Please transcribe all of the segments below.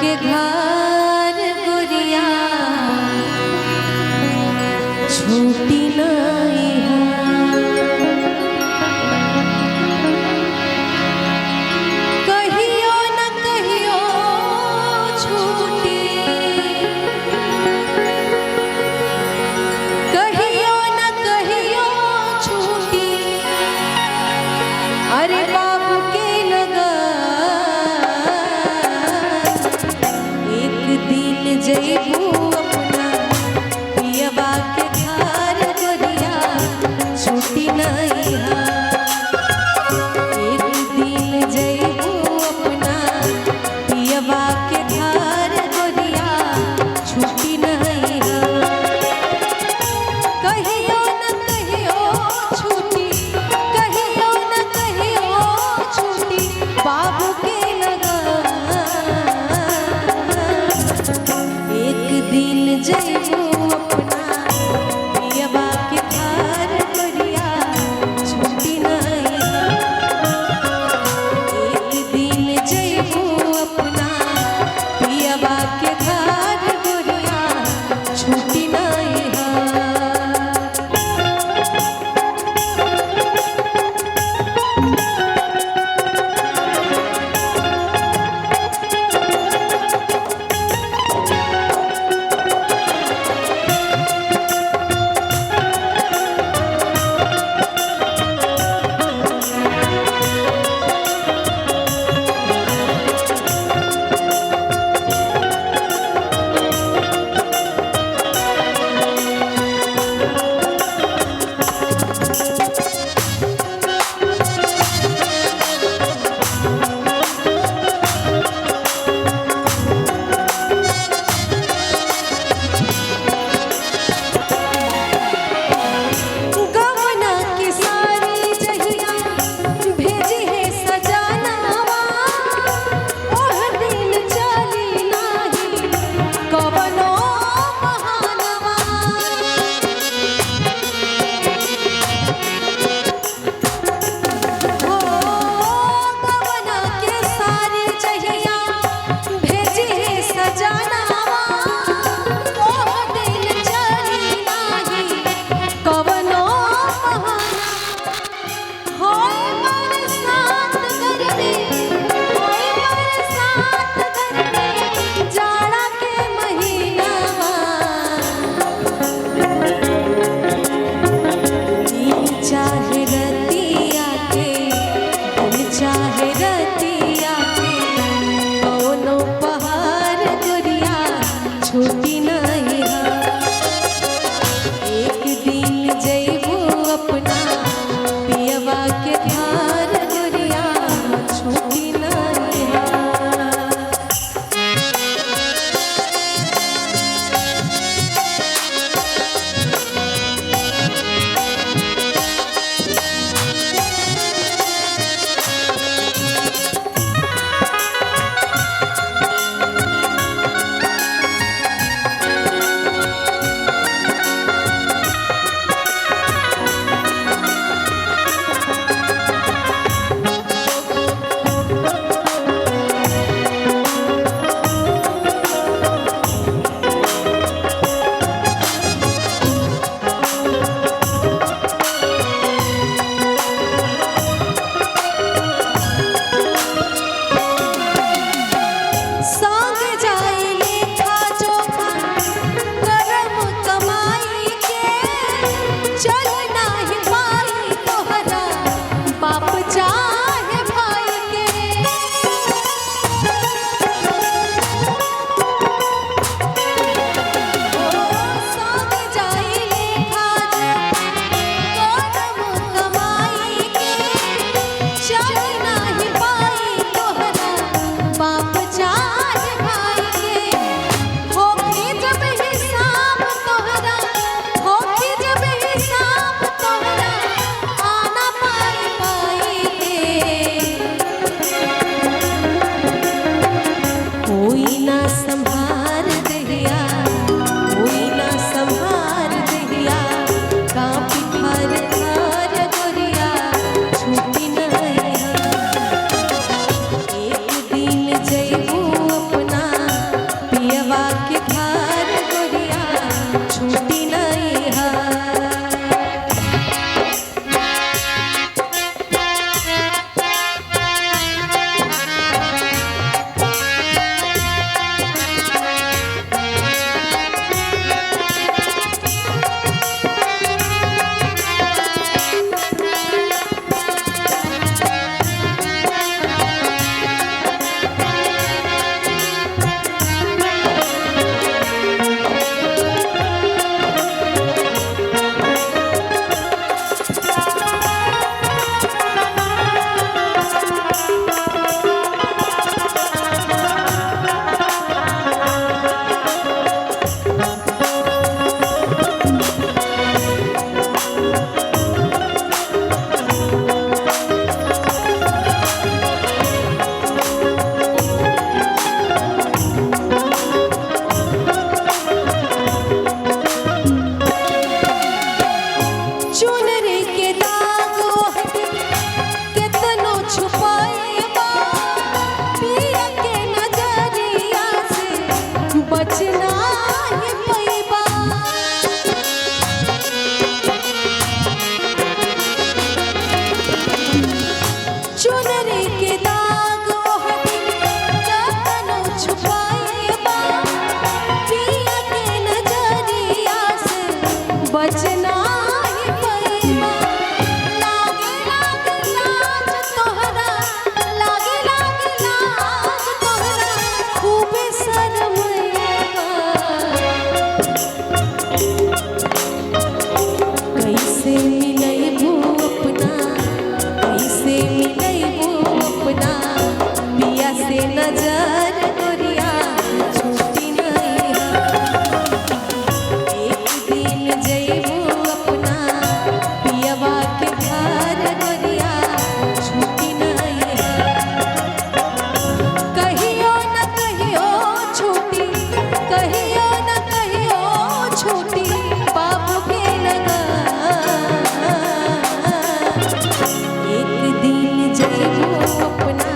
के घर गोरिया छूटी नहीं कहियो न कहियो छूटी कहियो न कहियो छूटी अरे बाबू के लगा एक दिन जइबू अपना पियबा के घर गोरिया छूटी नहीं एक दिन जइबू अपना पियबा के घर गोरिया छूटी नहीं कहियो न कहियो छूटी कहियो न कहियो छूटी बाबू के लगा एक दिन जइबू अपना पियबा के घर गोरिया छूटी नहीं एक दिन जइबू अपना पियबा के घर गोरिया छूटी नहीं गवना की सारी जहिया भेजी है सजानावा ओह दिन चली नाही कवनो बहानवा हो गवना के सारी जहिया भेजी है सजानावा ओह दिन चली नाही कवनो बहाना होय बरसात करनी होय बरसात करनी जाड़ा के महीनावा दिल चाहे रतिया के दिल चाहे रतिया के कौनो पहाड़ गोरिया छूटी नहीं एक दिन जइबू अपना पियबा के घर गोरिया छूटी नहीं संग जाई लेखा जोखा करम कमाई के चल नाही पाई तोहरा बाप चाहे भाई के संग जाई लेखा जोखा करम कमाई के चल नाही पाई तोहरा बाप चाहे बचना ही पैबा लागे लागे लाज तोहरा लागे लागे लाज तोहरा खूबे शरमैबा कैसे मिलैबू अपना कैसे मिलैबू अपना पिया से नजर गोरिया छूटी नहीं एक दिन जैबू अपना पियवा के घर गोरिया छूटी नहीं कहियो न कहियो छूटी कहियो न कहियो छूटी बाबू के लगा एक दिन जैबू अपना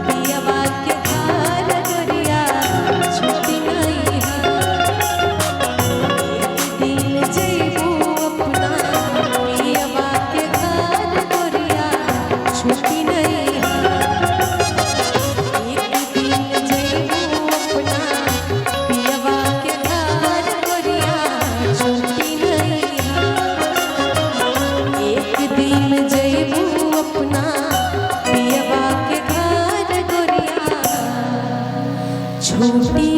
पियवा के घर गोरिया छूटी नहीं एक दिन जैबू अपना पियवा के घर गोरिया छूटी नहीं एक दिन जैबू अपना पियवा के घर गोरिया छूटी नहीं एक दिन जैबू अपना पियवा के घर गोरिया छूटी